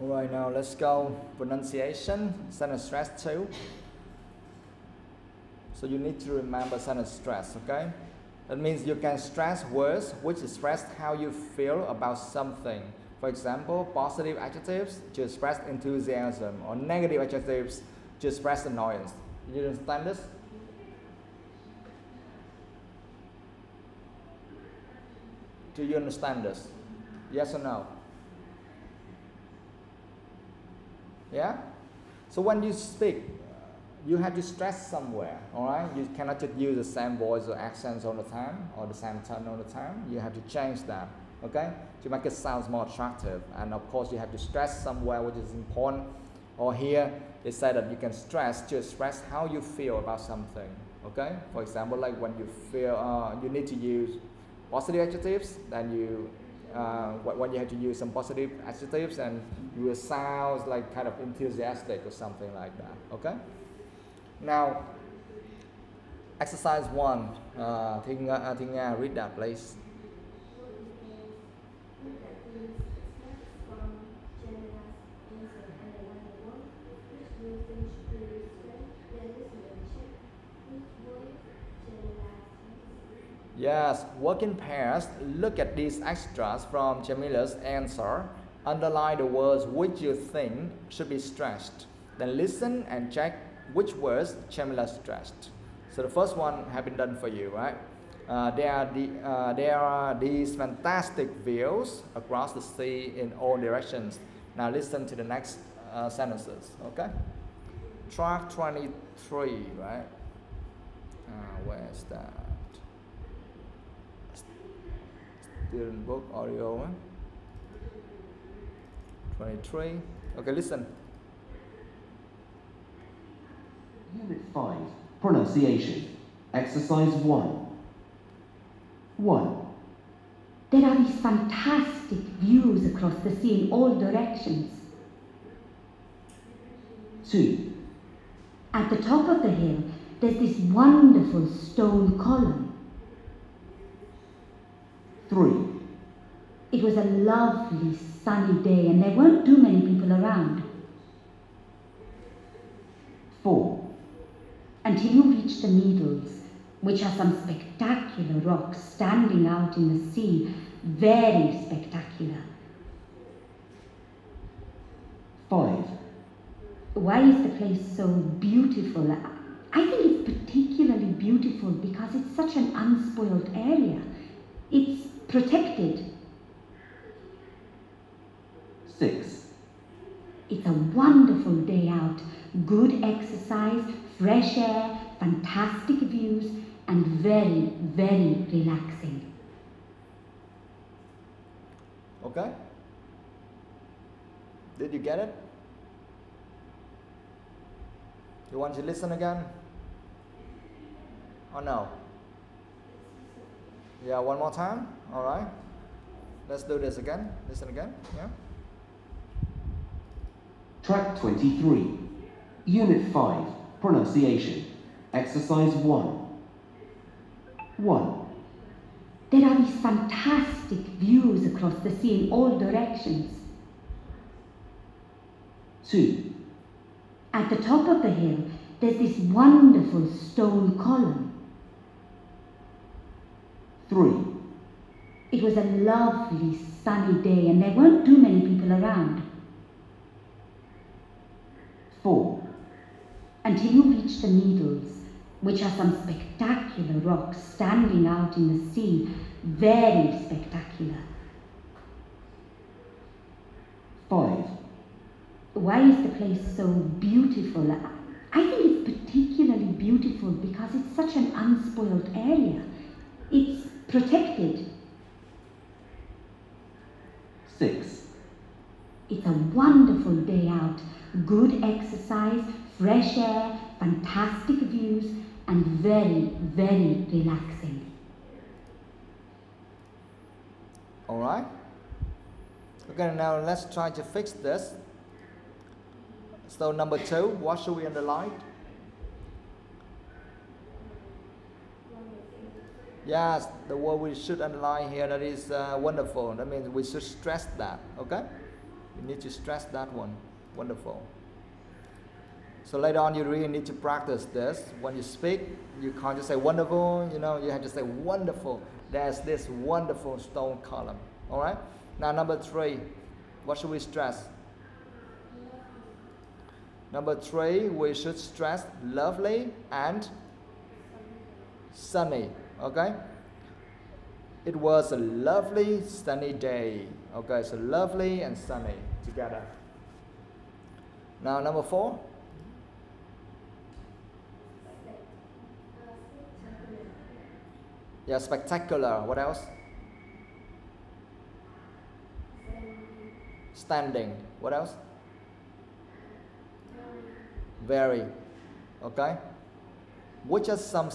Alright, now let's go pronunciation, sentence stress 2. So you need to remember sentence stress, okay? That means you can stress words which express how you feel about something. For example, positive adjectives to express enthusiasm, or negative adjectives to express annoyance. You understand this? Do you understand this? Yes or no? Yeah? So when you speak, you have to stress somewhere, alright? You cannot just use the same voice or accents all the time, or the same tone all the time. You have to change that, okay? To make it sound more attractive. And of course, you have to stress somewhere which is important. Or here, they say that you can stress to express how you feel about something, okay? For example, like when you feel, you need to use positive adjectives, then you, when you have to use some positive adjectives, and you will sound like kind of enthusiastic or something like that, okay? Now, exercise 1, Thi Nga, read that please. Yes, work in pairs. Look at these extras from Jamila's answer. Underline the words which you think should be stressed. Then listen and check which words Jamila stressed. So the first one have been done for you, right? There are these fantastic views across the sea in all directions. Now listen to the next sentences, okay? Track 23, right? Where's that? Student book audio 23. Okay, listen. Unit 5, pronunciation. Exercise 1. 1. There are these fantastic views across the sea in all directions. 2. At the top of the hill, there's this wonderful stone column. 3. It was a lovely sunny day and there weren't too many people around. 4. Until you reach the Needles, which are some spectacular rocks standing out in the sea, very spectacular. 5. Why is the place so beautiful? I think it's particularly beautiful because it's such an unspoiled area. It's protected. 6. It's a wonderful day out. Good exercise, fresh air, fantastic views, and very, very relaxing. Okay? Did you get it? You want to listen again? Or no? Yeah, one more time? Alright. Let's do this again. Listen again. Yeah. Track 23. Unit 5, pronunciation. Exercise 1. 1. There are these fantastic views across the sea in all directions. 2. At the top of the hill, there's this wonderful stone column. 3. It was a lovely sunny day and there weren't too many people around. 4. Until you reach the Needles, which are some spectacular rocks standing out in the sea, very spectacular. 5. Why is the place so beautiful? I think it's particularly beautiful because it's such an unspoiled area. It's protected. 6. It's a wonderful day out. Good exercise, fresh air, fantastic views, and very, very relaxing. Alright. Okay, now let's try to fix this. So number 2, what should we underline? Yes, the word we should underline here, that is wonderful. That means we should stress that, okay? You need to stress that one. Wonderful. So later on, you really need to practice this. When you speak, you can't just say wonderful, you know, you have to say wonderful. There's this wonderful stone column. All right? Now, number 3, what should we stress? Number 3, we should stress lovely and sunny. Okay? It was a lovely sunny day. Okay, so lovely and sunny together. Now, number 4. Yeah, spectacular. What else? Standing. What else? Very. Okay. Which are some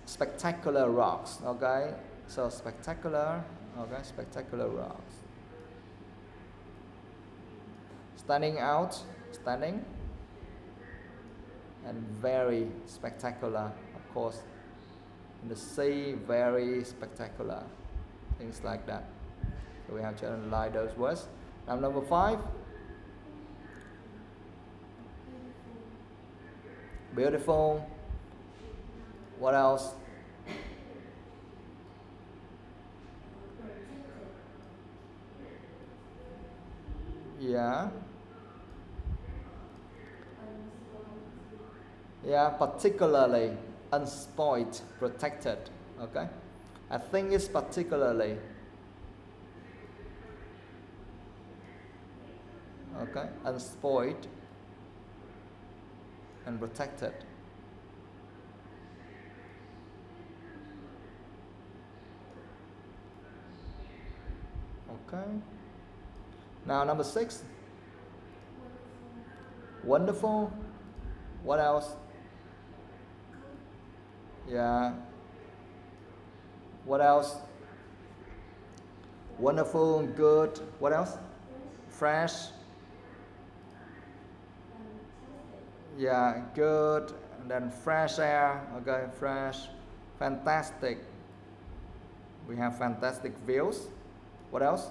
spectacular rocks? Okay. So spectacular. Okay. Spectacular rocks. Standing out. Standing. And very spectacular. Of course. In the sea, very spectacular. Things like that. So we have to underline those words. Now number 5. Beautiful. What else? Yeah. Yeah, particularly unspoiled, protected. Okay. I think it's particularly. Okay, unspoiled and protected. Okay. Now number 6. Wonderful. What else? Yeah. What else? Wonderful, good. What else? Fresh. Yeah, good. And then fresh air. Okay, fresh. Fantastic. We have fantastic views. What else?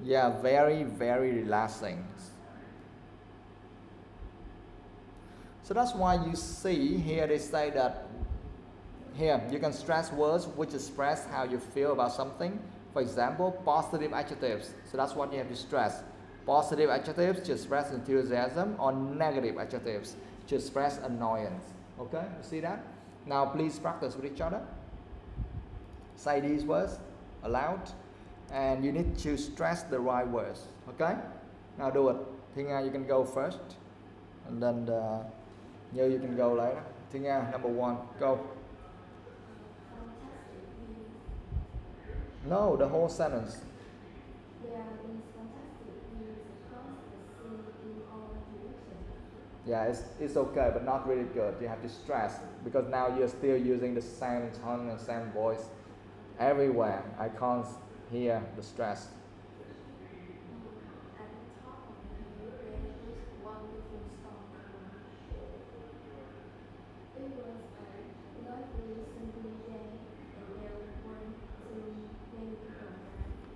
Yeah, very, very relaxing. So that's why you see here they say that here you can stress words which express how you feel about something. For example, positive adjectives. So that's what you have to stress. Positive adjectives to express enthusiasm, or negative adjectives to express annoyance. Okay, you see that? Now please practice with each other. Say these words aloud, and you need to stress the right words. Okay? Now do it. Thiên, you can go first, and then Như, you can go later. Thiên, number 1, go. No, the whole sentence. Yeah, it's okay, but not really good. You have to stress, because now you're still using the same tone and same voice everywhere. I can't hear the stress.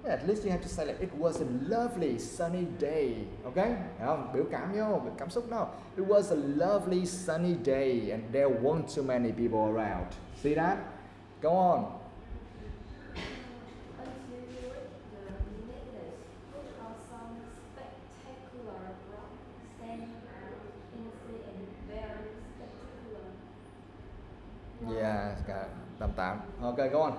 Yeah, at least you have to say like, it was a lovely sunny day. Okay? Không? Biểu cảm vô, biểu cảm xúc đâu. It was a lovely sunny day and there weren't too many people around. See that? Go on. Yeah, tạm tạm. Okay, go on.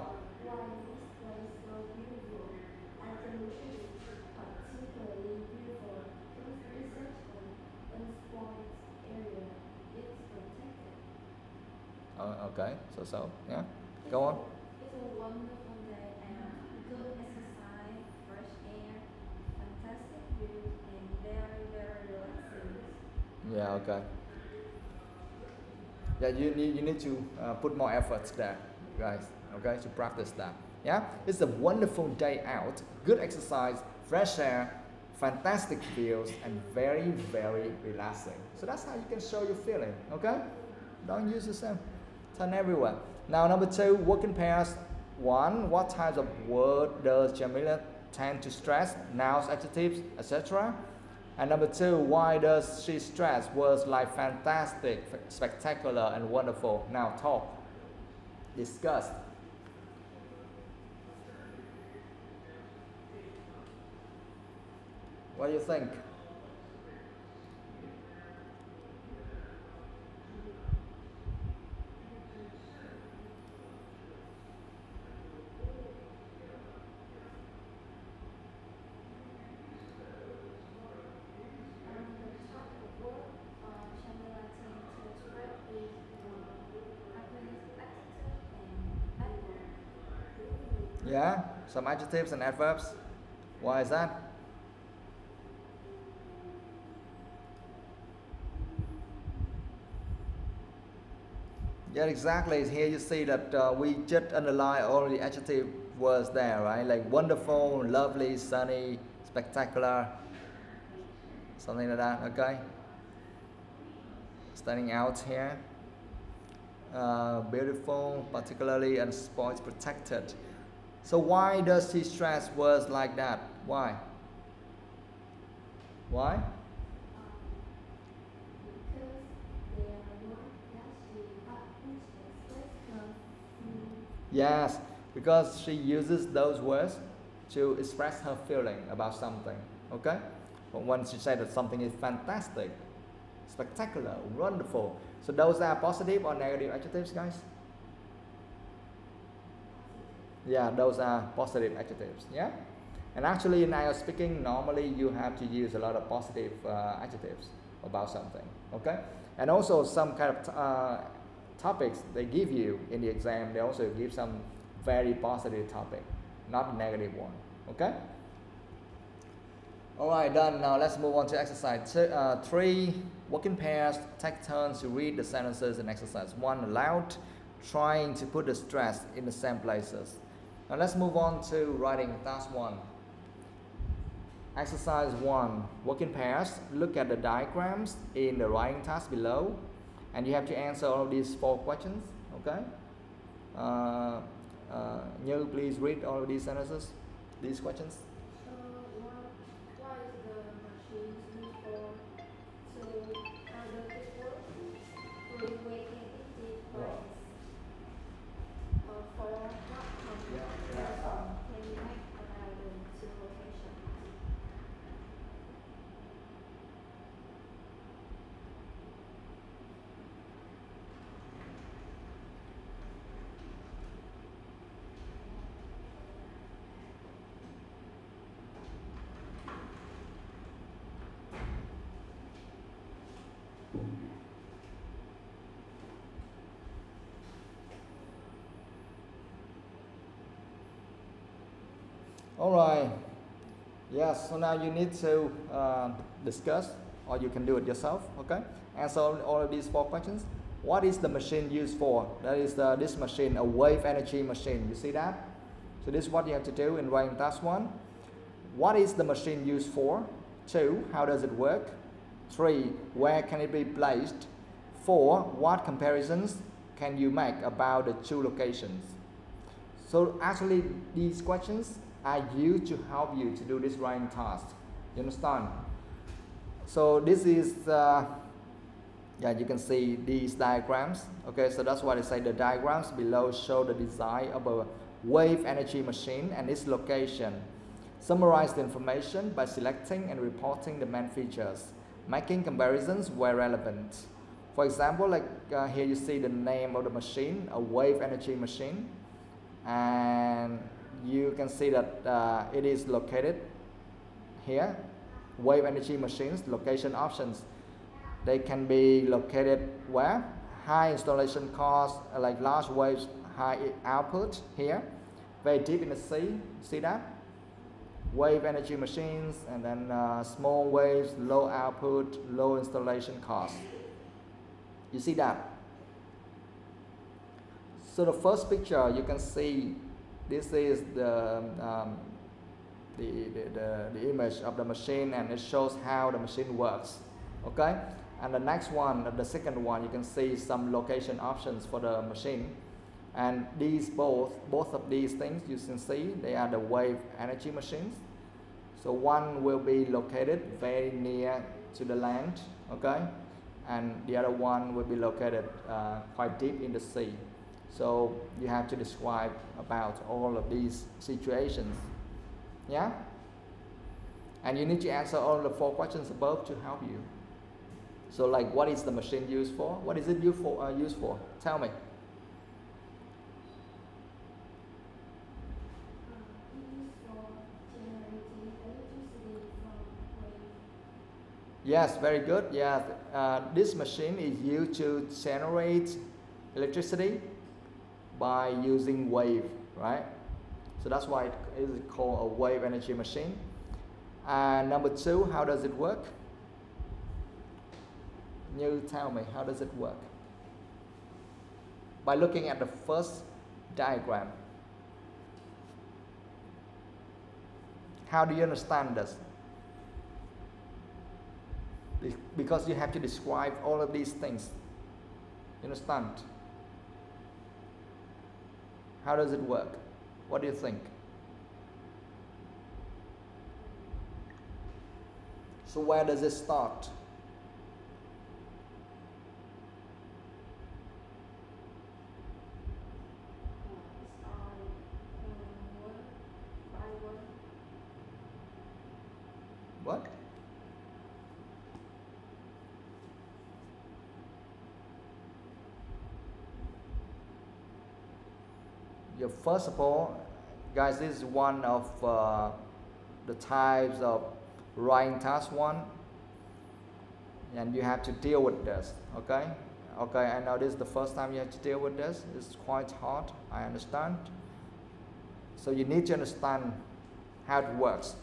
Okay, so, yeah. Go on. It's a wonderful day and good exercise, fresh air, fantastic views, and very, very relaxing. Yeah, okay. Yeah, you need to put more efforts there, guys. Okay, to practice that. Yeah, it's a wonderful day out, good exercise, fresh air, fantastic views, and very, very relaxing. So that's how you can show your feeling. Okay, don't use the same. Turn everywhere. Now number 2, working pairs. 1, what types of word does Jamila tend to stress nouns, adjectives, etc. And number 2, why does she stress words like fantastic, spectacular, and wonderful? Now talk, discuss. What do you think? Yeah, some adjectives and adverbs. Why is that? Yeah, exactly. Here you see that we just underline all the adjective words there, right? Like wonderful, lovely, sunny, spectacular, something like that, okay? Standing out here. Beautiful, particularly unspoiled, protected. So why does she stress words like that? Why? Why? Yes, because she uses those words to express her feeling about something, okay? But when she said that something is fantastic, spectacular, wonderful, so those are positive or negative adjectives, guys? Yeah, those are positive adjectives, yeah? And actually in IELTS speaking, normally you have to use a lot of positive adjectives about something, okay? And also some kind of topics they give you in the exam, they also give some very positive topic, not a negative one, okay? Alright, done. Now let's move on to exercise 3. Work in pairs, take turns to read the sentences in exercise 1 aloud, trying to put the stress in the same places. Now let's move on to writing task 1. Exercise 1, work in pairs. Look at the diagrams in the writing task below, and you have to answer all of these 4 questions, okay? Như, please read all of these sentences, these questions. So, why is the machine used for? So, how does it work? Who is waiting in the place? For what company? Can you make about the 2 locations? All right. Yes, so now you need to discuss, or you can do it yourself, okay? Answer all of these 4 questions. What is the machine used for? That is this machine, a wave energy machine. You see that? So this is what you have to do in writing task 1. What is the machine used for? 2, how does it work? 3, where can it be placed? 4, what comparisons can you make about the 2 locations? So actually these questions are used to help you to do this writing task. You understand? So this is, yeah, you can see these diagrams. Okay, so that's why they say the diagrams below show the design of a wave energy machine and its location. Summarize the information by selecting and reporting the main features, making comparisons where relevant. For example, like here you see the name of the machine, a wave energy machine, and you can see that it is located here. Wave energy machines, location options. They can be located where? High installation cost, like large waves, high output here. Very deep in the sea, see that? Wave energy machines, and then small waves, low output, low installation cost. You see that? So the first picture you can see, this is the image of the machine, and it shows how the machine works. Okay, and the next one, the second one, you can see some location options for the machine, And these both of these things you can see, they are the wave energy machines. So one will be located very near to the land, okay, and the other one will be located quite deep in the sea. So you have to describe about all of these situations, yeah. And you need to answer all the 4 questions above to help you. So like, what is the machine used for? What is it used for? Tell me. Yes, very good. Yeah, this machine is used to generate electricity by using wave, right? So that's why it is called a wave energy machine. And number 2, how does it work? You tell me, how does it work? By looking at the first diagram. How do you understand this? Because you have to describe all of these things. You understand? How does it work? What do you think? So where does it start? What? Yeah, first of all, guys, this is one of the types of writing task 1, and you have to deal with this, okay? Okay, I know this is the first time you have to deal with this. It's quite hard, I understand. So you need to understand how it works,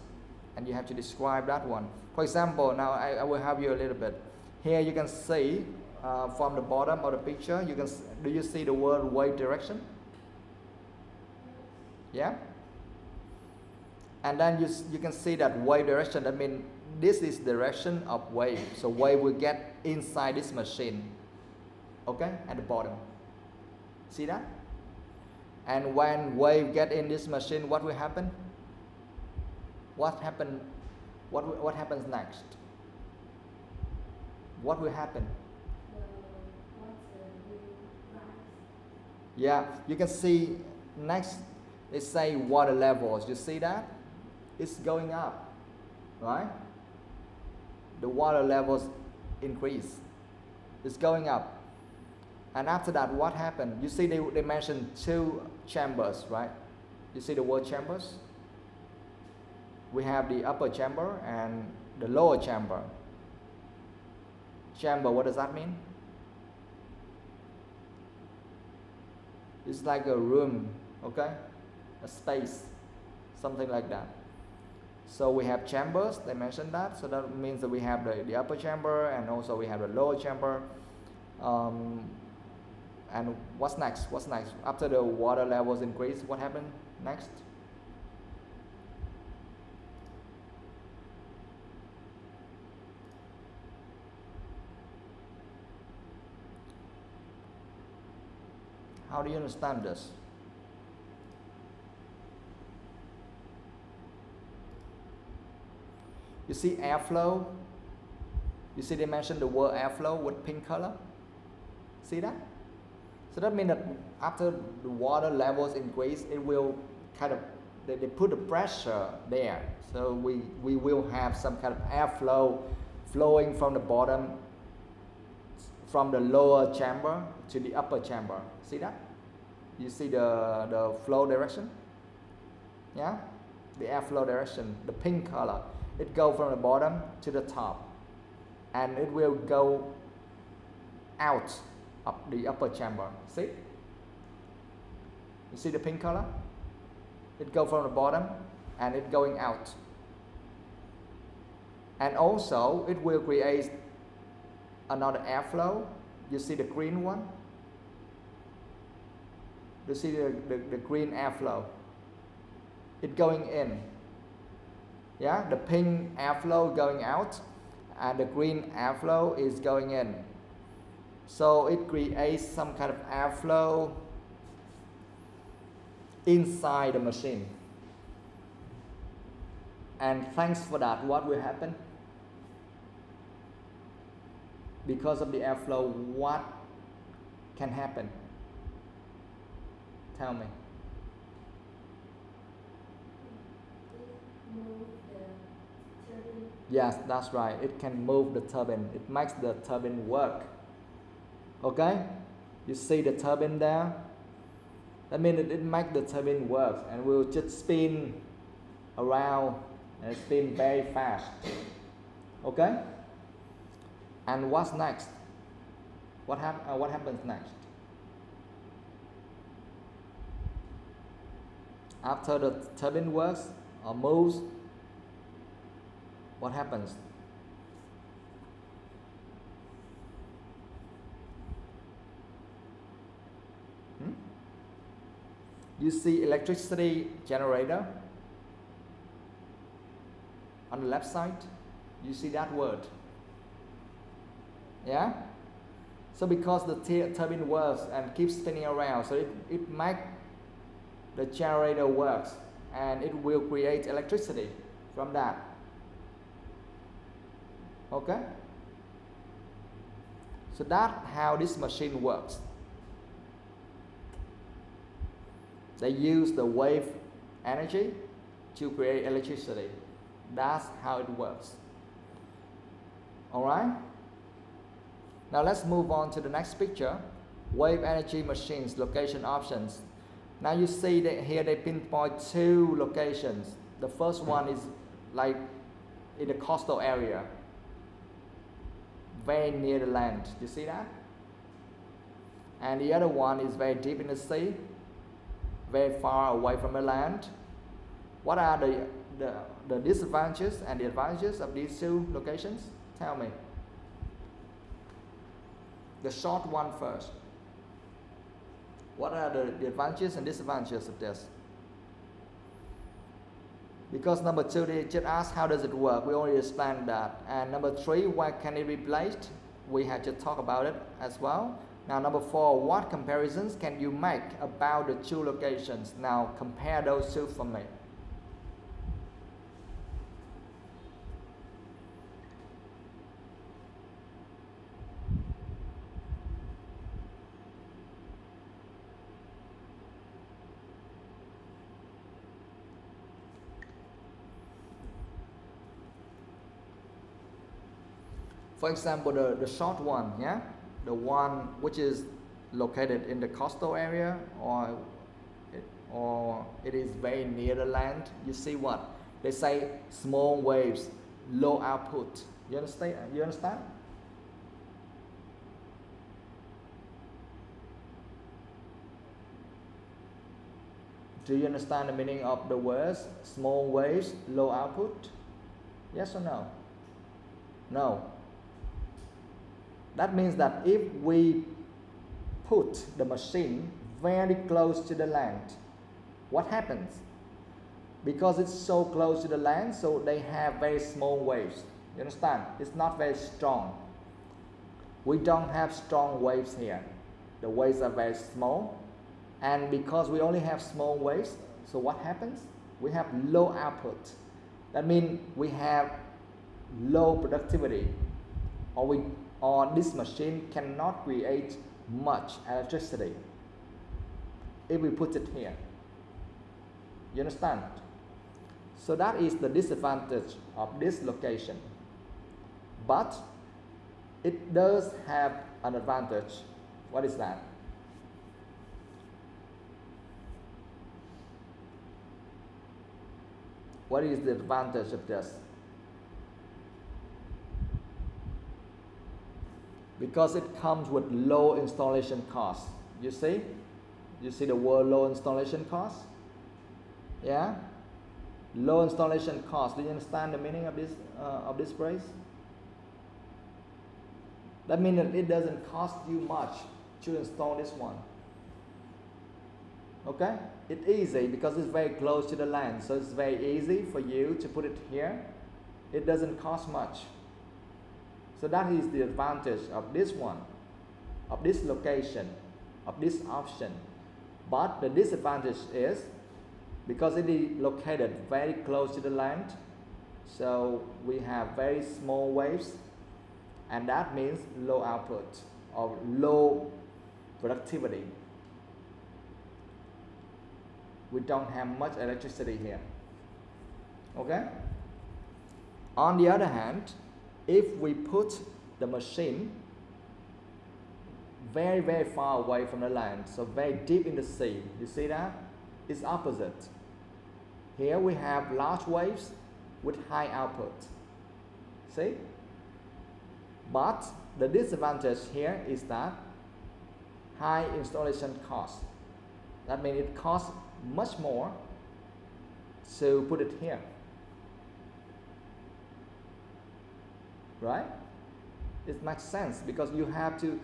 and you have to describe that one. For example, now I will help you a little bit. Here you can see from the bottom of the picture, do you see the word wave direction? Yeah? And then you can see that wave direction. That means this is direction of wave. So wave will get inside this machine, okay, at the bottom. See that? And when wave get in this machine, what will happen? What happens next? What will happen? Yeah, you can see next. They say water levels. You see that? It's going up, right? The water levels increase. It's going up. And after that, what happened? You see they mentioned 2 chambers, right? You see the word chambers? We have the upper chamber and the lower chamber. Chamber, what does that mean? It's like a room, okay? A space, something like that. So we have chambers, they mentioned that. So that means that we have the upper chamber, and also we have the lower chamber. And what's next? What's next? After the water levels increase, what happened next? How do you understand this? You see airflow? You see they mentioned the word airflow with pink color? See that? So that means that after the water levels increase, it will kind of, they put the pressure there. So we will have some kind of airflow flowing from the bottom, from the lower chamber to the upper chamber. See that? You see the flow direction? Yeah? The airflow direction, the pink color. It goes from the bottom to the top, and it will go out of the upper chamber. See? You see the pink color? It goes from the bottom and it going out. And also it will create another airflow. You see the green one? You see the green airflow? It going in. Yeah, the pink airflow going out and the green airflow is going in. So it creates some kind of airflow inside the machine. And thanks for that, what will happen? Because of the airflow, what can happen? Tell me. Move the turbine. Yes, that's right. It can move the turbine. It makes the turbine work. Okay? You see the turbine there? That means it makes the turbine work and will just spin around and spin very fast. Okay? And what's next? What happens next? After the turbine works or moves, what happens? You see electricity generator on the left side. You see that word? Yeah? So because the turbine works and keeps spinning around, so it makes the generator works and it will create electricity from that. Okay? So that's how this machine works. They use the wave energy to create electricity. That's how it works. Alright? Now let's move on to the next picture. Wave energy machines, location options. Now you see that here they pinpoint two locations. The first one is like in the coastal area, very near the land. You see that? And the other one is very deep in the sea, very far away from the land. What are the disadvantages and the advantages of these two locations? Tell me. The short one first. What are the advantages and disadvantages of this? Because number two, they just asked how does it work. We already explained that. And number three, why can it be placed? We had to talk about it as well. Now number four, what comparisons can you make about the two locations? Now compare those two for me. For example, the short one, yeah? The one which is located in the coastal area or it is very near the land. You see what? They say small waves, low output. You understand? You understand? Do you understand the meaning of the words small waves, low output? Yes or no? No. That means that if we put the machine very close to the land, what happens? Because it's so close to the land, so they have very small waves. You understand? It's not very strong. We don't have strong waves here. The waves are very small. And because we only have small waves, so what happens? We have low output. That means we have low productivity, or this machine cannot create much electricity if we put it here. You understand? So that is the disadvantage of this location. But it does have an advantage. What is that? What is the advantage of this? Because it comes with low installation costs. You see? You see the word low installation cost? Yeah? Low installation cost. Do you understand the meaning of this phrase? That means that it doesn't cost you much to install this one. Okay? It's easy because it's very close to the land. So it's very easy for you to put it here. It doesn't cost much. So that is the advantage of this one, of this location, of this option. But the disadvantage is because it is located very close to the land, so we have very small waves, and that means low output or low productivity. We don't have much electricity here. Okay? On the other hand, if we put the machine very, very far away from the land, so very deep in the sea, you see that? It's opposite. Here we have large waves with high output. See? But the disadvantage here is that high installation cost. That means it costs much more to put it here. Right? It makes sense because you have to,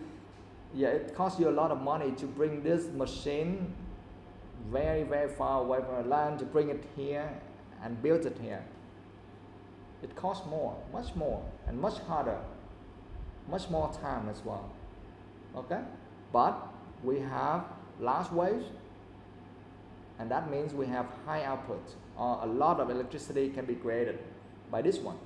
it costs you a lot of money to bring this machine very, very far away from the land, to bring it here and build it here. It costs more, and much harder, much more time as well. Okay? But we have large waves, and that means we have high output, or a lot of electricity can be created by this one.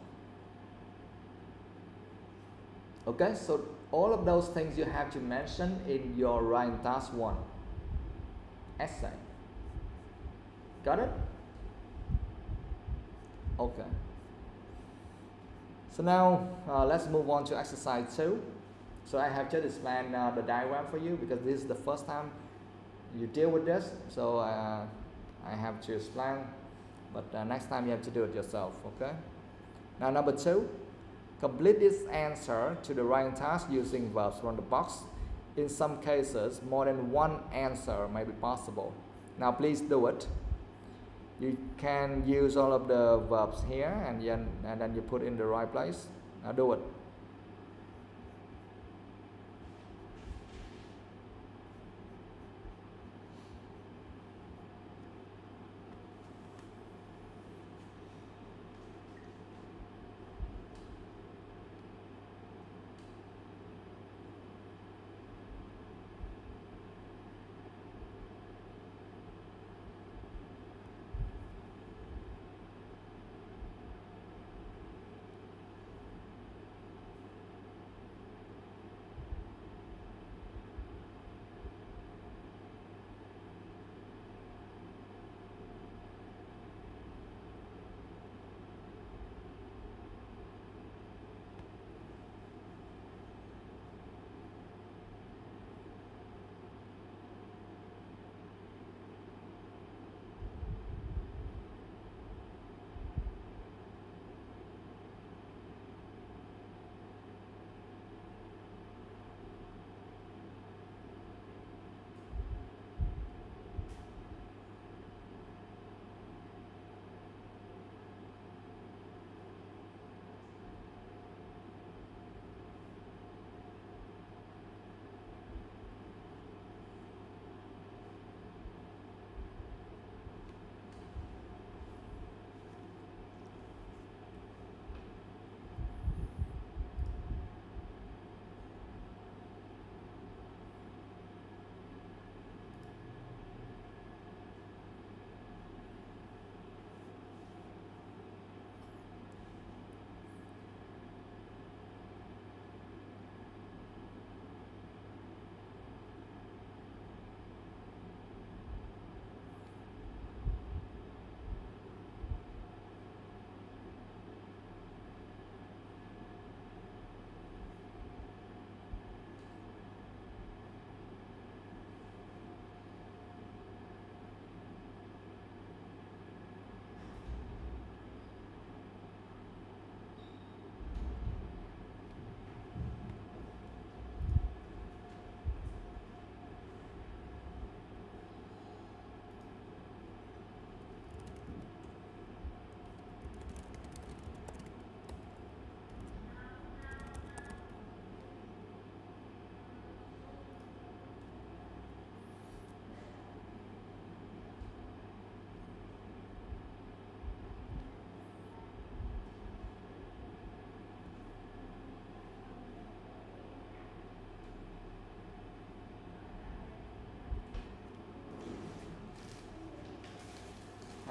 Okay, so all of those things you have to mention in your writing task 1 essay. Got it? Okay. So now let's move on to exercise 2. So I have just explained the diagram for you because this is the first time you deal with this. So I have to explain, but next time you have to do it yourself. Okay. Now number 2. Complete this answer to the writing task using verbs from the box. In some cases, more than one answer may be possible. Now please do it. You can use all of the verbs here and then you put in the right place. Now do it.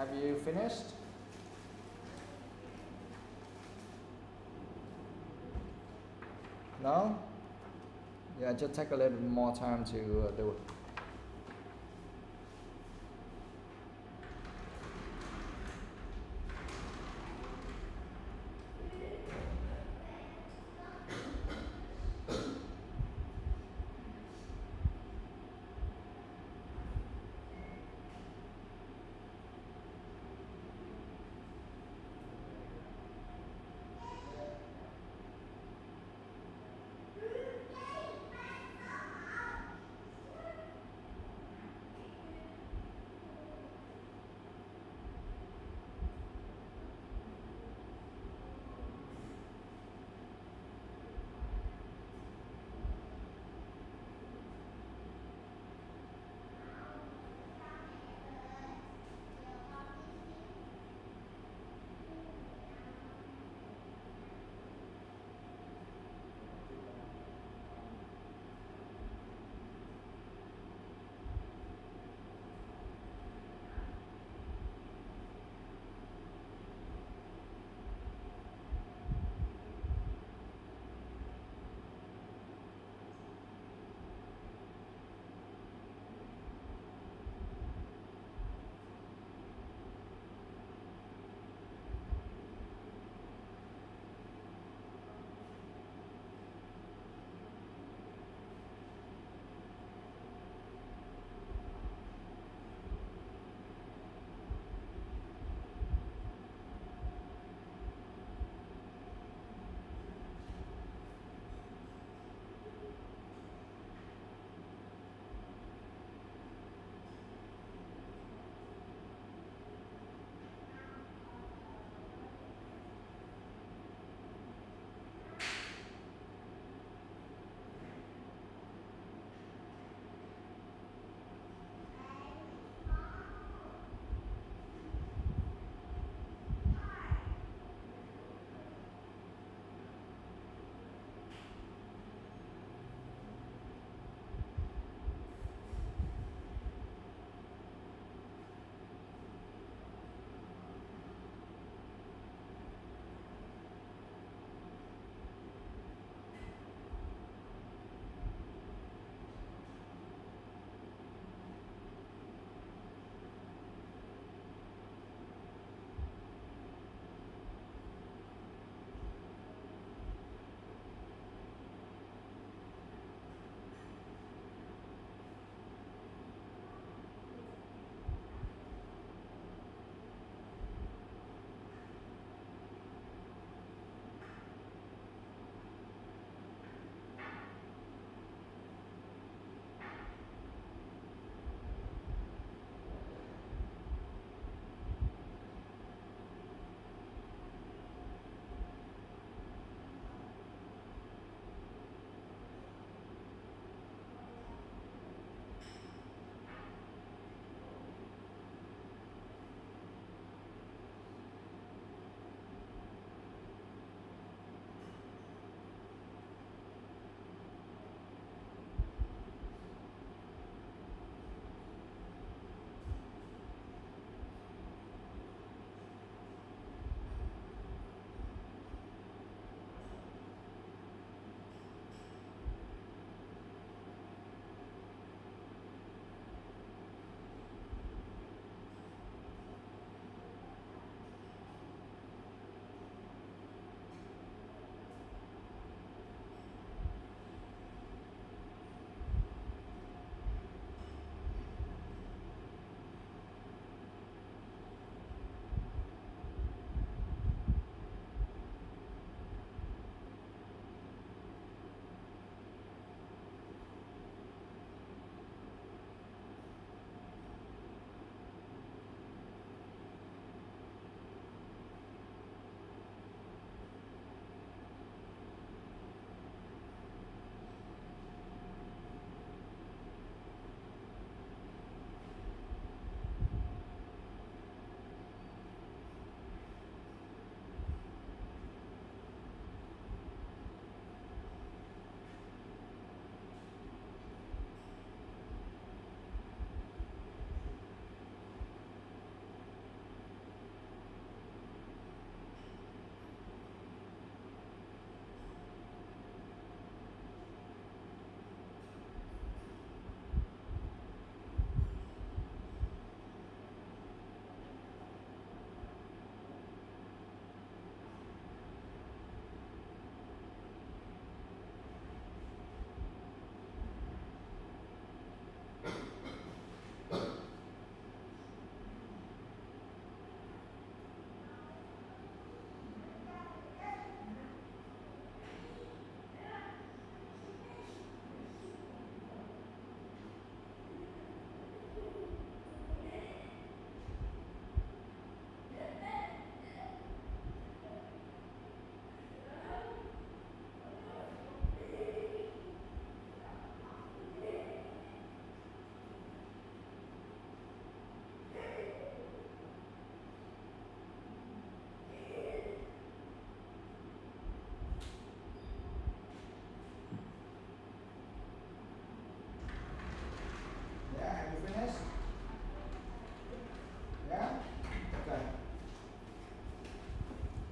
Have you finished? No? Yeah, just take a little bit more time to do it.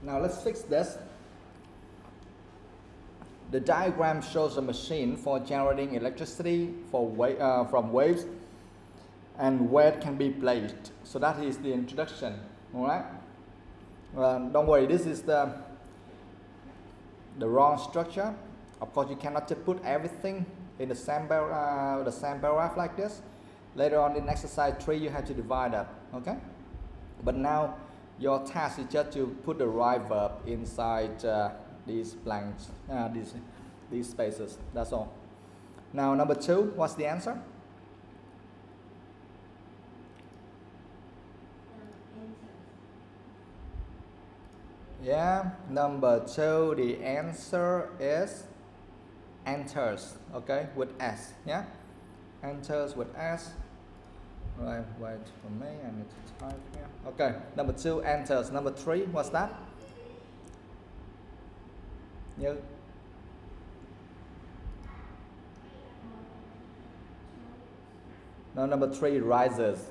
Now let's fix this. The diagram shows a machine for generating electricity from waves and where it can be placed. So that is the introduction. All right. Don't worry, this is the wrong structure. Of course, you cannot just put everything in the same paragraph like this. Later on in exercise 3, you have to divide that. Okay. But now your task is just to put the right verb inside these blanks, these spaces. That's all. Now number 2, what's the answer? Yeah, number 2, the answer is enters. Okay, with S. Yeah, enters with S. Right, wait for me, I need to type here. Okay, number 2, enters. Number 3, what's that? Như. No, number 3, rises.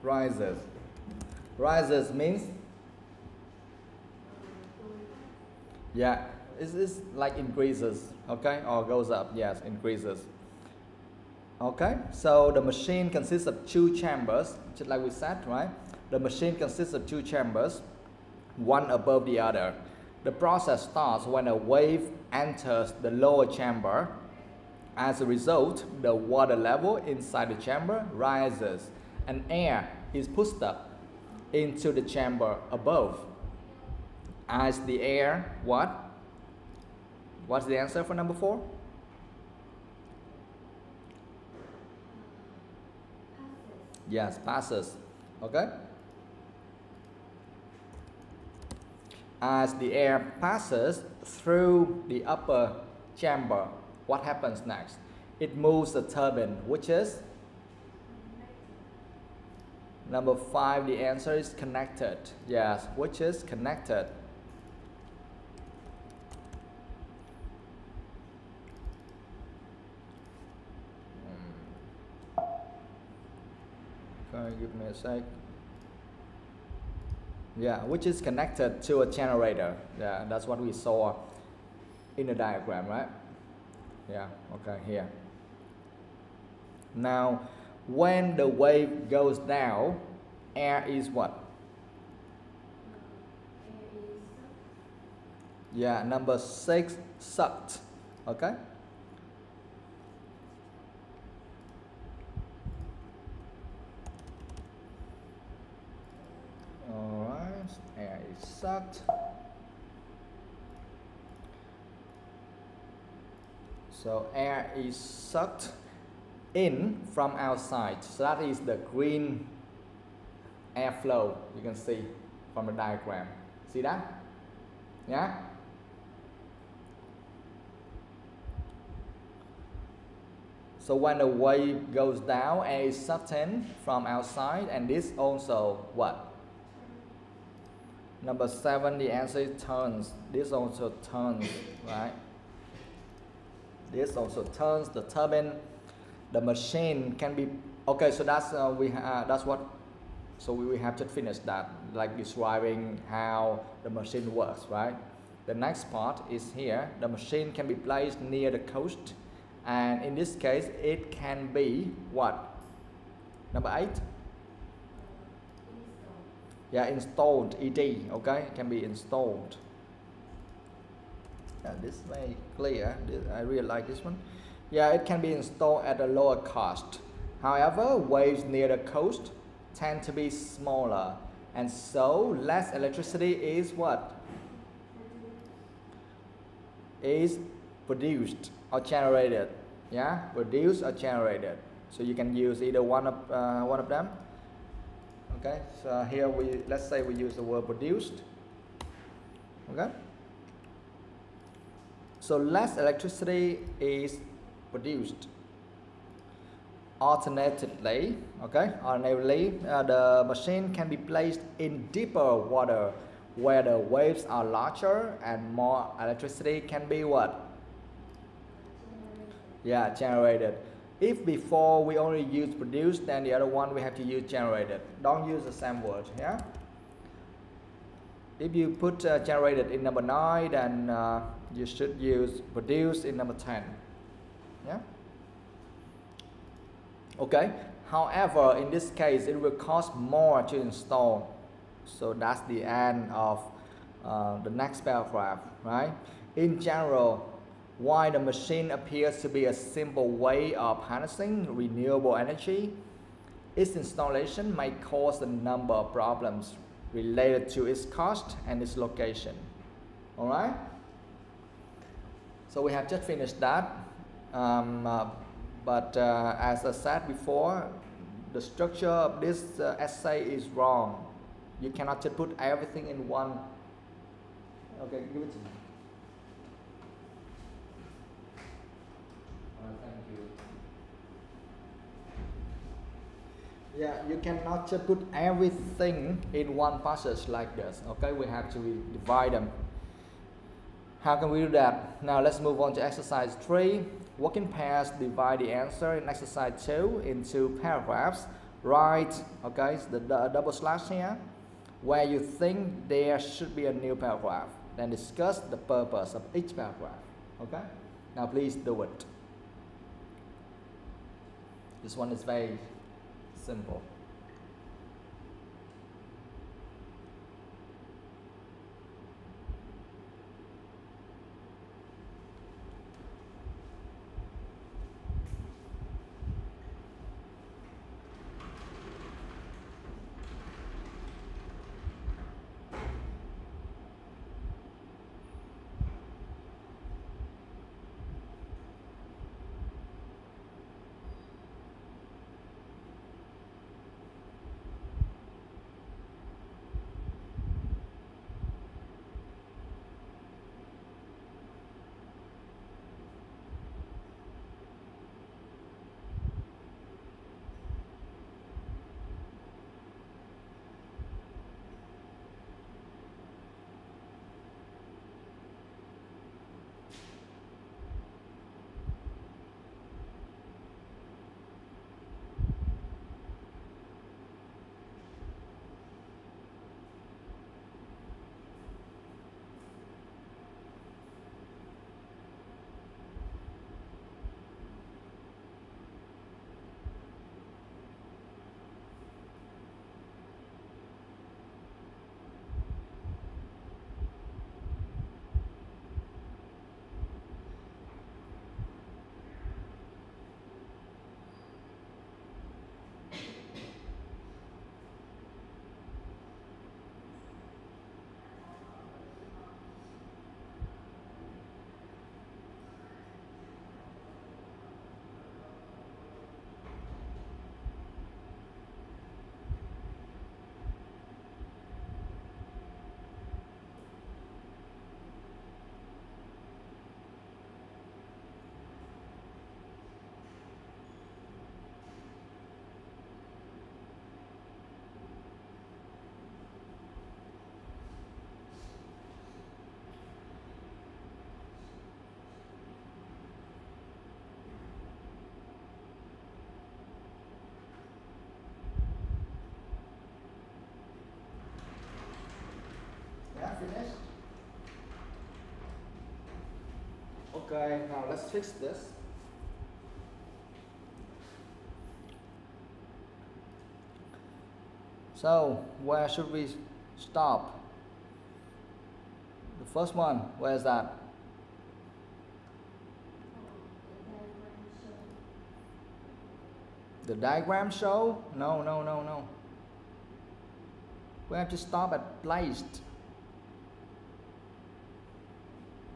Rises. Rises means, yeah, it's like increases, okay, or goes up. Yes, increases. Okay, so the machine consists of 2 chambers, just like we said, right? The machine consists of 2 chambers, one above the other. The process starts when a wave enters the lower chamber. As a result, the water level inside the chamber rises and air is pushed up into the chamber above. As the air, what? What's the answer for number 4? Yes, passes. Okay. As the air passes through the upper chamber, what happens next? It moves the turbine, which is number 5. The answer is connected. Yes, which is connected. Okay, give me a sec. Yeah, which is connected to a generator. Yeah, that's what we saw in the diagram, right? Yeah, okay, here. Now, when the wave goes down, air is what? Yeah, number 6, sucked. Okay? Alright, air is sucked. So air is sucked in from outside. So that is the green airflow you can see from the diagram. See that? Yeah? So when the wave goes down, air is sucked in from outside, and this also what? Number 7, the answer is turns. This also turns, right? This also turns the turbine. The machine can be okay. So that's that's what. So we have just finished that, like describing how the machine works, right? The next part is here. The machine can be placed near the coast, and in this case, it can be what? Number 8. Yeah, installed. ED. Okay, it can be installed. This is very clear. I really like this one. Yeah, it can be installed at a lower cost. However, waves near the coast tend to be smaller, and so less electricity is what? Is produced or generated. Yeah, produced or generated. So you can use either one of them. Okay, so here let's say we use the word produced. Okay. So less electricity is produced. Alternatively, the machine can be placed in deeper water where the waves are larger and more electricity can be what? Yeah, generated. If before we only use produced, then the other one we have to use generated. Don't use the same word, yeah? If you put generated in number 9, then you should use produced in number 10, yeah? Okay, however, in this case, it will cost more to install. So that's the end of the next paragraph, right? In general, while the machine appears to be a simple way of harnessing renewable energy, its installation may cause a number of problems related to its cost and its location. All right? So we have just finished that. But as I said before, the structure of this essay is wrong. You cannot just put everything in one. Okay, give it to me. Thank you. Yeah, you cannot just put everything in one passage like this. Okay, we have to divide them. How can we do that? Now let's move on to exercise 3. Work in pairs, divide the answer in exercise 2 into paragraphs. Write, okay, the double slash here, where you think there should be a new paragraph. Then discuss the purpose of each paragraph. Okay? Now please do it. This one is very simple. Finished? Okay, now let's fix this. So, where should we stop? The first one, where is that? The diagram show? No, no, no, no. We have to stop at placed.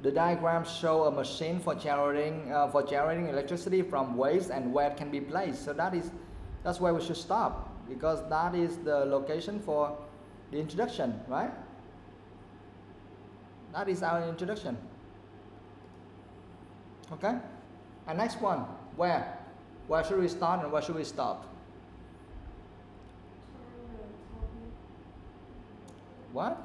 The diagrams show a machine for generating electricity from waste and where it can be placed. So that's where we should stop, because that is the location for the introduction, right? That is our introduction. Okay? And next one, where? Where should we start and where should we stop? What?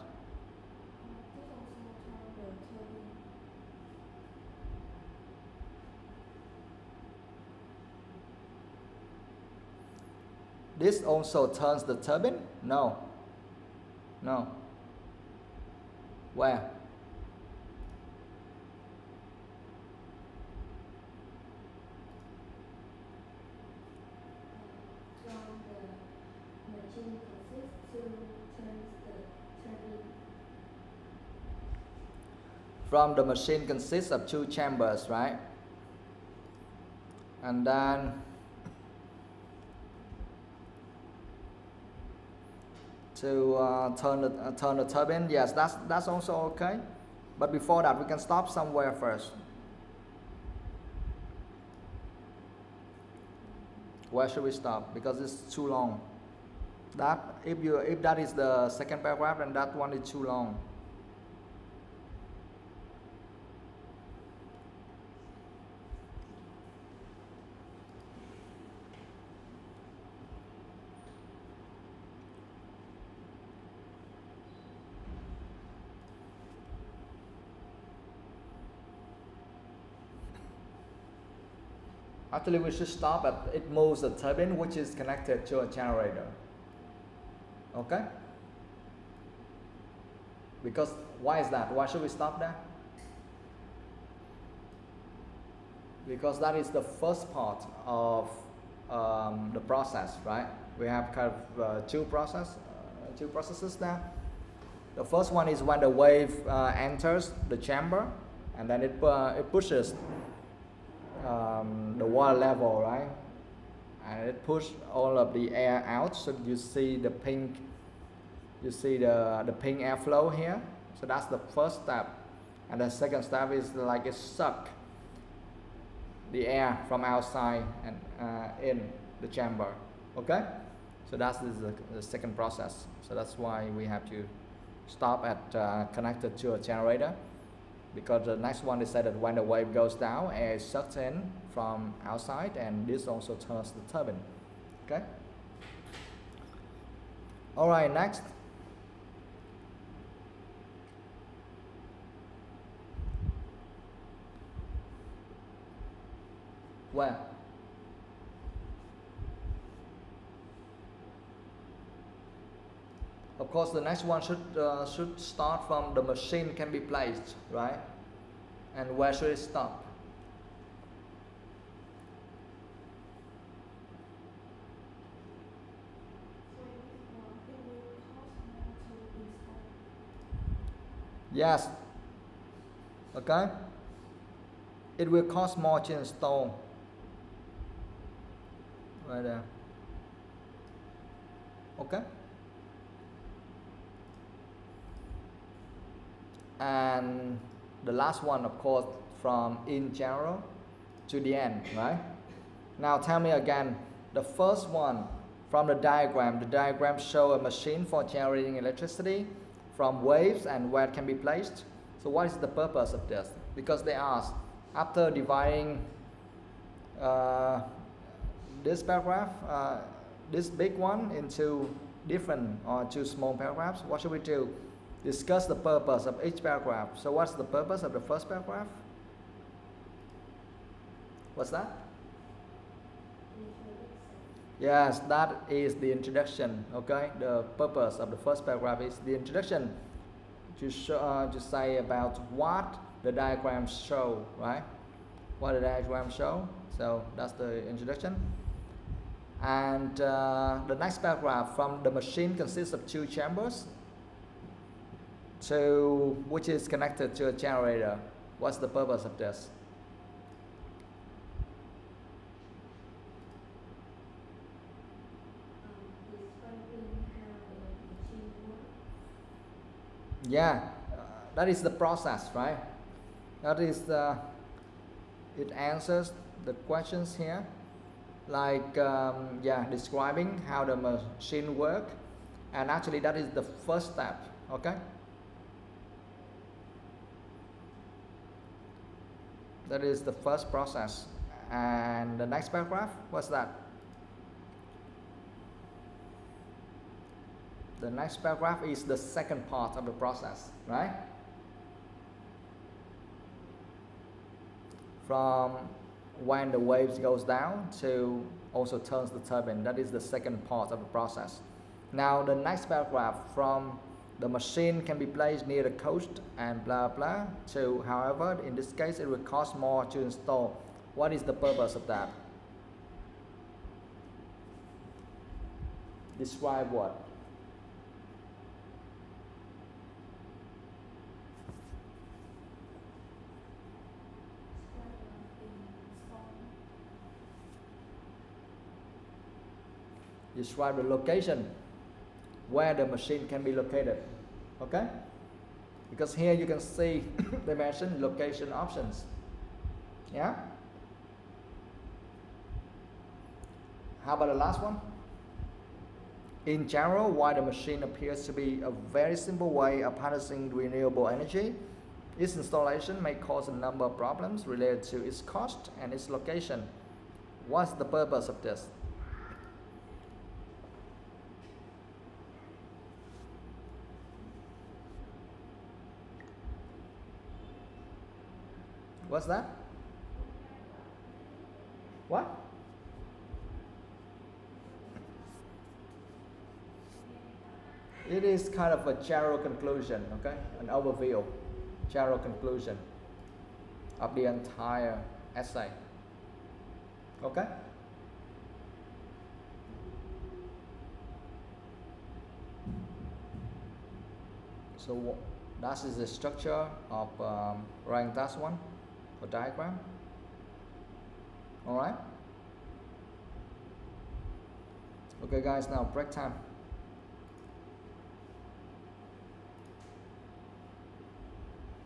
this also turns the turbine? No. No. Where? From the machine consists to turns the turbine. From the machine consists of two chambers, right? And then to turn the turbine, yes, that's also okay. But before that, we can stop somewhere first. Where should we stop? Because it's too long. That if that is the second paragraph, then that one is too long. Actually, we should stop at it moves the turbine, which is connected to a generator. Okay? Because why is that? Why should we stop there? Because that is the first part of the process, right? We have kind of two processes there. The first one is when the wave enters the chamber, and then it pushes the water level, right? And it pushes all of the air out. So you see the pink, the pink airflow here. So that's the first step. And the second step is like it sucks the air from outside and in the chamber. Okay? So that's the second process. So that's why we have to stop at connected to a generator. Because the next one, they said that when the wave goes down, air is sucked in from outside, and this also turns the turbine. Okay? All right, next. Where? Of course, the next one should start from the machine can be placed, right? And where should it stop? Yes. Okay. It will cost more to install. Right there. Okay. And the last one, of course, from in general to the end, right? Now tell me again, the first one from the diagram show a machine for generating electricity from waves and where it can be placed. So what is the purpose of this? Because they asked, after dividing this paragraph, this big one into different or two small paragraphs, what should we do? Discuss the purpose of each paragraph. So what's the purpose of the first paragraph? What's that? Yes, that is the introduction. Okay, the purpose of the first paragraph is the introduction to say about what the diagrams show, right? What the diagrams show. So that's the introduction. And the next paragraph, from the machine consists of two chambers, which is connected to a generator. What's the purpose of this? Yeah, that is the process, right? That is it answers the questions here, like describing how the machine works, and actually that is the first step. Okay. That is the first process. And the next paragraph, what's that? The next paragraph is the second part of the process, right? From when the waves goes down to also turns the turbine. That is the second part of the process. Now the next paragraph, from the machine can be placed near the coast and blah blah to, however, in this case it will cost more to install. What is the purpose of that? Describe what? Describe the location where the machine can be located. Okay? Because here you can see they mention location options. Yeah? How about the last one? In general, while the machine appears to be a very simple way of harnessing renewable energy, its installation may cause a number of problems related to its cost and its location. What's the purpose of this? What's that? What? It is kind of a general conclusion, okay? An overview, general conclusion of the entire essay. Okay? So that is the structure of writing task 1 for diagram. All right? Okay guys, now break time.